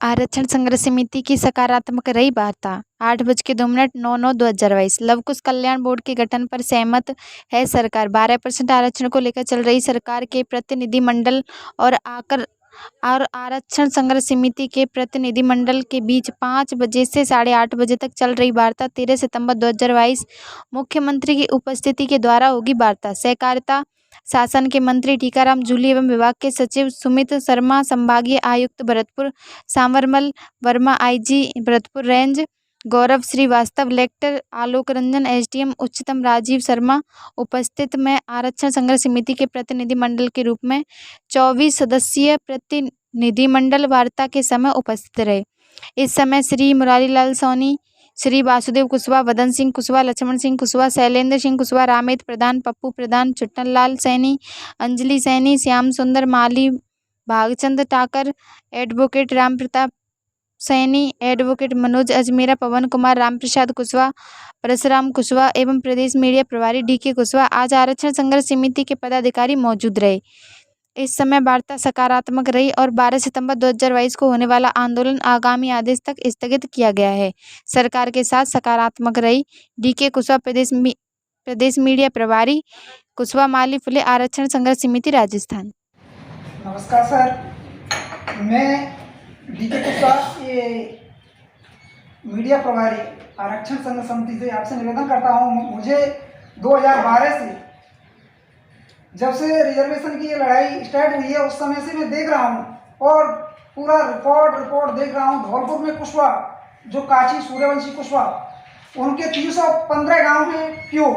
आरक्षण संघर्ष समिति की सकारात्मक रही वार्ता। 8:02 9/9/2022 लव कुश कल्याण बोर्ड के गठन पर सहमत है सरकार। 12% आरक्षण को लेकर चल रही सरकार के प्रतिनिधिमंडल और आरक्षण संघर्ष समिति के प्रतिनिधिमंडल के बीच 5 बजे से 8:30 बजे तक चल रही वार्ता 13 सितंबर 2022 मुख्यमंत्री की उपस्थिति के द्वारा होगी। वार्ता सहकारिता शासन के मंत्री टीकाराम जूली एवं विभाग के सचिव सुमित शर्मा, संभागीय आयुक्त भरतपुर सांवरमल वर्मा, आईजी भरतपुर रेंज गौरव श्रीवास्तव, कलेक्टर आलोक रंजन, एसडीएम उच्चतम राजीव शर्मा उपस्थित में आरक्षण संघर्ष समिति के प्रतिनिधिमंडल के रूप में 24 सदस्यीय प्रतिनिधिमंडल वार्ता के समय उपस्थित रहे। इस समय श्री मुरारीलाल सोनी, श्री वासुदेव कुशवाहा, वदन सिंह कुशवाहा, लक्ष्मण सिंह कुशवाहा, शैलेंद्र सिंह कुशवाहा, रामेत प्रधान, पप्पू प्रधान, चुट्टनलाल सैनी, अंजलि सैनी, श्याम सुंदर माली, भागचंद ठाकर, एडवोकेट राम प्रताप सैनी, एडवोकेट मनोज अजमेरा, पवन कुमार, रामप्रसाद कुशवाहा, परशुराम कुशवाहा एवं प्रदेश मीडिया प्रभारी डीके कुशवाहा आज आरक्षण संघर्ष समिति के पदाधिकारी मौजूद रहे। इस समय वार्ता सकारात्मक रही और 12 सितंबर 2022 को होने वाला आंदोलन आगामी आदेश तक स्थगित किया गया है। सरकार के साथ सकारात्मक रही। डीके कुशवाहा, प्रदेश मीडिया प्रभारी, कुशवाहा माली फुले, आरक्षण संघर्ष समिति राजस्थान। नमस्कार सर, मैं डीके कुशवाहा, ये मीडिया प्रभारी आरक्षण संघर्ष समिति से आपसे निवेदन करता हूँ। मुझे 2012 से जब से रिजर्वेशन की ये लड़ाई स्टार्ट हुई है उस समय से मैं देख रहा हूँ और पूरा रिपोर्ट देख रहा हूँ। धौलपुर में कुशवाहा, जो काची सूर्यवंशी कुशवाहा, उनके 315 गांव हैं प्योर,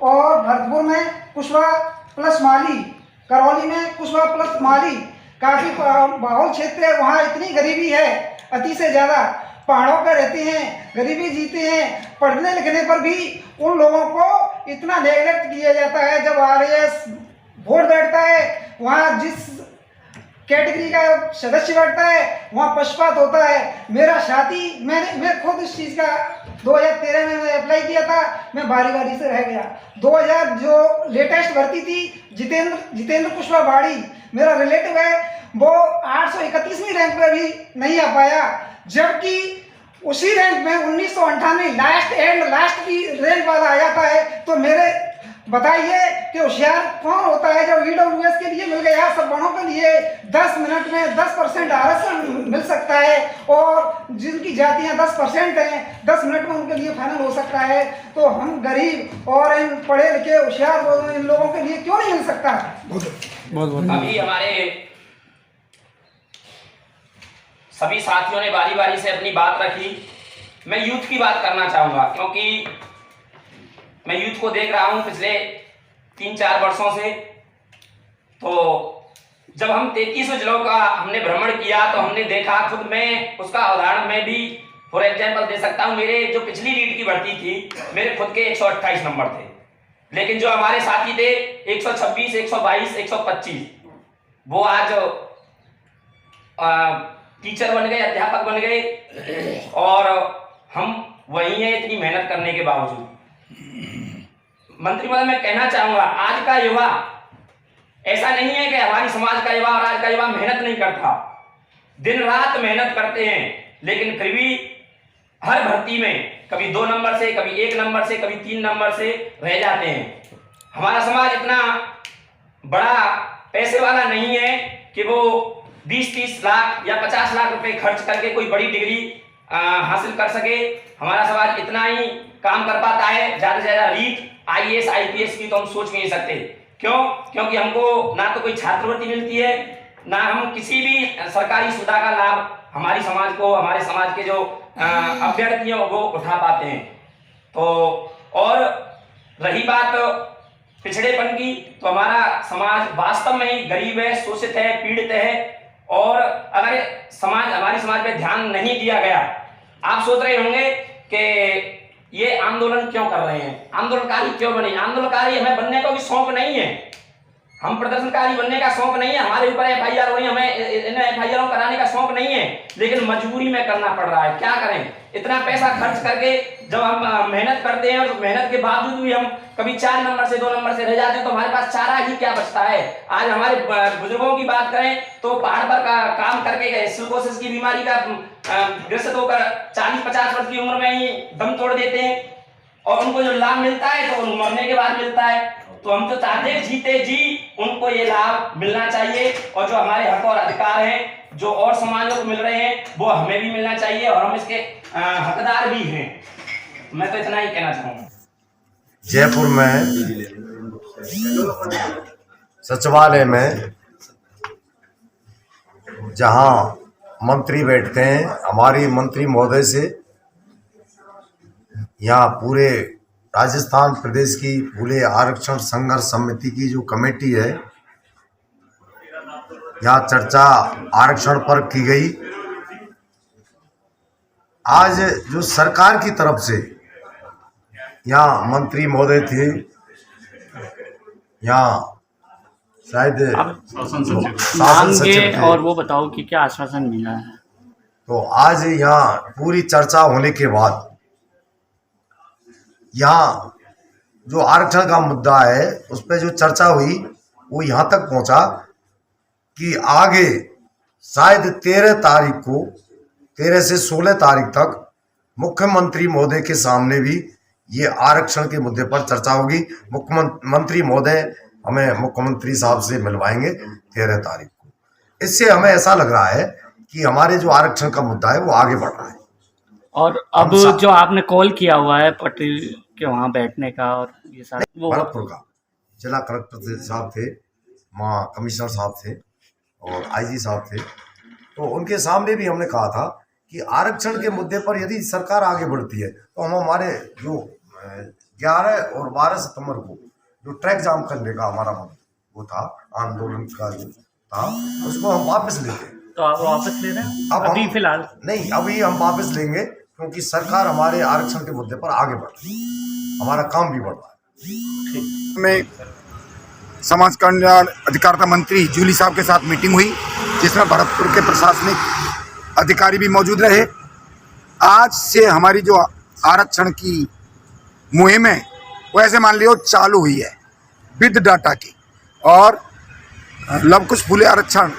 और भरतपुर में कुशवाहा प्लस माली, करौली में कुशवाहा प्लस माली, काफ़ी बाहुल क्षेत्र है। वहाँ इतनी गरीबी है, अति से ज़्यादा, पहाड़ों पर रहते हैं, गरीबी जीते हैं। पढ़ने लिखने पर भी उन लोगों को इतना नेगलेक्ट किया जाता है। जब आरएस वोट बैठता है, वहाँ जिस कैटेगरी का सदस्य बैठता है वहाँ पक्षपात होता है। मेरा साथी, मैं खुद इस चीज़ का 2013 में मैं अप्लाई किया था, मैं बारी से रह गया। 2000 जो लेटेस्ट भर्ती थी, जितेंद्र कुशवाहा बाड़ी मेरा रिलेटिव है, वो 831वीं रैंक पे भी नहीं आ पाया, जबकि उसी रैंक में 1998 लास्ट की रैंक वाला आ जाता है। तो मेरे बताइए कि होशियार कौन होता है जब ईडब्ल्यूएस के लिए मिल गया, सब बड़ों के लिए 10 मिनट में 10% आरक्षण मिल सकता है, और जिनकी जातियां 10% हैं 10 मिनट में उनके लिए फाइनल हो सकता है। तो हम गरीब और इन पढ़े लिखे होशियार इन लोगों के लिए क्यों नहीं मिल सकता? बहुत अभी हमारे सभी साथियों ने बारी से अपनी बात रखी। मैं यूथ की बात करना चाहूँगा, क्योंकि मैं यूथ को देख रहा हूँ पिछले 3-4 वर्षों से। तो जब हम 33 जिलों का हमने भ्रमण किया तो हमने देखा, खुद मैं उसका उदाहरण मैं भी फॉर एग्जाम्पल दे सकता हूँ। मेरे जो पिछली रीट की भर्ती थी, मेरे खुद के 128 नंबर थे, लेकिन जो हमारे साथी थे 126, 122, 125, वो आज टीचर बन गए, अध्यापक बन गए, और हम वही हैं इतनी मेहनत करने के बावजूद। मंत्री महोदय, मैं कहना चाहूंगा, आज का युवा ऐसा नहीं है कि हमारी समाज का युवा और आज का युवा मेहनत नहीं करता, दिन रात मेहनत करते हैं, लेकिन फिर भी हर भर्ती में कभी 2 नंबर से, कभी 1 नंबर से, कभी 3 नंबर से रह जाते हैं। हमारा समाज इतना बड़ा पैसे वाला नहीं है कि वो 20-30 लाख या 50 लाख रुपए खर्च करके कोई बड़ी डिग्री हासिल कर सके। हमारा समाज इतना ही काम कर पाता है। ज़्यादा से ज़्यादा रीट, आईएएस, आईपीएस की तो हम सोच नहीं सकते। क्यों? क्योंकि हमको ना तो कोई छात्रवृत्ति मिलती है, ना हम किसी भी सरकारी सुविधा का लाभ हमारे समाज के जो अभ्यर्थी हैं वो उठा पाते हैं। तो और रही बात पिछड़ेपन की, तो हमारा समाज वास्तव में ही गरीब है, शोषित है, पीड़ित है, और अगर हमारे समाज पे ध्यान नहीं दिया गया, आप सोच रहे होंगे कि ये आंदोलन क्यों कर रहे हैं, आंदोलनकारी क्यों बने। आंदोलनकारी हमें बनने का भी शौक नहीं है, हम प्रदर्शनकारी बनने का शौक नहीं है, हमारे ऊपर FIR हो रही है, हमें इन FIR कराने का शौक नहीं है, लेकिन मजबूरी में करना पड़ रहा है। क्या करें, इतना पैसा खर्च करके जब हम मेहनत करते हैं और मेहनत के बावजूद भी हम कभी 4 नंबर से 2 नंबर से रह जाते हैं तो हमारे पास चारा ही क्या बचता है। आज हमारे बुजुर्गों की बात करें तो पहाड़ पर काम करके सिलिकोसिस की बीमारी का ग्रसित होकर 40-50 वर्ष की उम्र में ही दम तोड़ देते हैं और उनको जो लाभ मिलता है तो वो मरने के बाद मिलता है। तो हम तो चाहते हैं जीते जी उनको ये लाभ मिलना चाहिए और जो हमारे हक और अधिकार हैं जो और समाजों को मिल रहे हैं वो हमें भी मिलना चाहिए और हम इसके हकदार भी हैं। मैं तो इतना ही कहना चाहूँगा। जयपुर में सचिवालय में जहां मंत्री बैठते हैं, हमारी मंत्री महोदय से यहाँ पूरे राजस्थान प्रदेश की पूरे आरक्षण संघर्ष समिति की जो कमेटी है, यहाँ चर्चा आरक्षण पर की गई। आज जो सरकार की तरफ से यहाँ मंत्री महोदय थे, यहाँ शायद शासन सचिव थे, और वो बताओ कि क्या आश्वासन मिला है। तो आज यहाँ पूरी चर्चा होने के बाद यहाँ जो आरक्षण का मुद्दा है उस पर जो चर्चा हुई वो यहाँ तक पहुँचा कि आगे शायद 13 तारीख को 13 से 16 तारीख तक मुख्यमंत्री महोदय के सामने भी ये आरक्षण के मुद्दे पर चर्चा होगी। मुख्यमंत्री महोदय हमें मुख्यमंत्री साहब से मिलवाएंगे 13 तारीख को। इससे हमें ऐसा लग रहा है कि हमारे जो आरक्षण का मुद्दा है वो आगे बढ़ रहा है। और अब जो आपने कॉल किया हुआ है पटेल के वहाँ बैठने का और ये सारा वो भरतपुर का जिला कलेक्टर साहब थे, वहाँ कमिश्नर साहब थे और IG साहब थे, तो उनके सामने भी हमने कहा था कि आरक्षण के मुद्दे पर यदि सरकार आगे बढ़ती है तो हम हमारे जो 11 और 12 सितंबर को जो ट्रैक जाम करने का हमारा वो था आंदोलन का जो था उसको हम वापस लेते हैं। तो आप वापस ले रहे हैं अब अभी फिलहाल? नहीं, अभी हम वापस लेंगे क्योंकि सरकार हमारे आरक्षण के मुद्दे पर आगे बढ़ रही है, हमारा काम भी बढ़ रहा है। में समाज कल्याण अधिकारिता मंत्री जूली साहब के साथ मीटिंग हुई जिसमें भरतपुर के प्रशासनिक अधिकारी भी मौजूद रहे। आज से हमारी जो आरक्षण की मुहिम है वो ऐसे मान लियो चालू हुई है विद डाटा की, और लवकुश फुले आरक्षण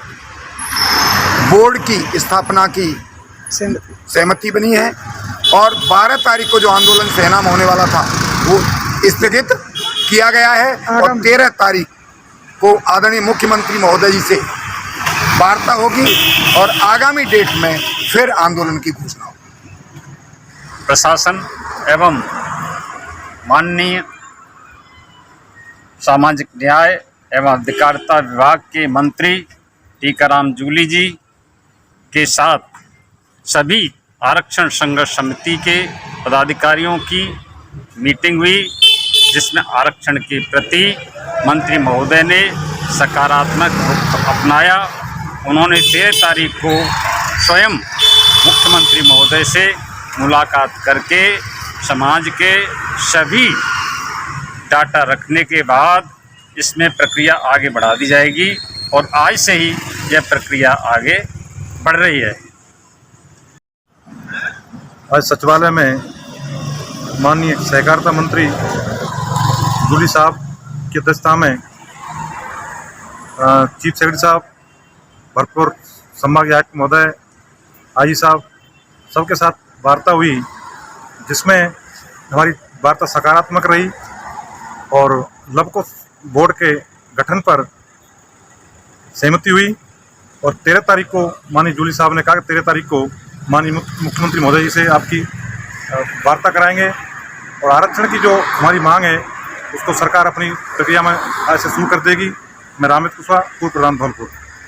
बोर्ड की स्थापना की सहमति बनी है और 12 तारीख को जो आंदोलन सेना में होने वाला था वो स्थगित किया गया है और 13 तारीख को आदरणीय मुख्यमंत्री महोदय जी से वार्ता होगी और आगामी डेट में फिर आंदोलन की घोषणा होगी। प्रशासन एवं माननीय सामाजिक न्याय एवं अधिकारिता विभाग के मंत्री टीकाराम जूली जी के साथ सभी आरक्षण संघर्ष समिति के पदाधिकारियों की मीटिंग हुई जिसमें आरक्षण के प्रति मंत्री महोदय ने सकारात्मक रुख अपनाया। उन्होंने 13 तारीख को स्वयं मुख्यमंत्री महोदय से मुलाकात करके समाज के सभी डाटा रखने के बाद इसमें प्रक्रिया आगे बढ़ा दी जाएगी और आज से ही यह प्रक्रिया आगे बढ़ रही है। आज सचिवालय में माननीय सहकारिता मंत्री जूली साहब की अध्यक्षता में चीफ सेक्रेटरी साहब, भरतपुर संभाग आयुक्त महोदय, IG साहब सबके साथ वार्ता हुई जिसमें हमारी वार्ता सकारात्मक रही और लवकुश बोर्ड के गठन पर सहमति हुई और 13 तारीख को माननीय जूली साहब ने कहा कि 13 तारीख को माननीय मुख्यमंत्री महोदय जी से आपकी वार्ता कराएंगे और आरक्षण की जो हमारी मांग है उसको सरकार अपनी प्रक्रिया में आज से शुरू कर देगी। मैं रामित कुशवाहा, पूर्व प्रधान भरतपुर।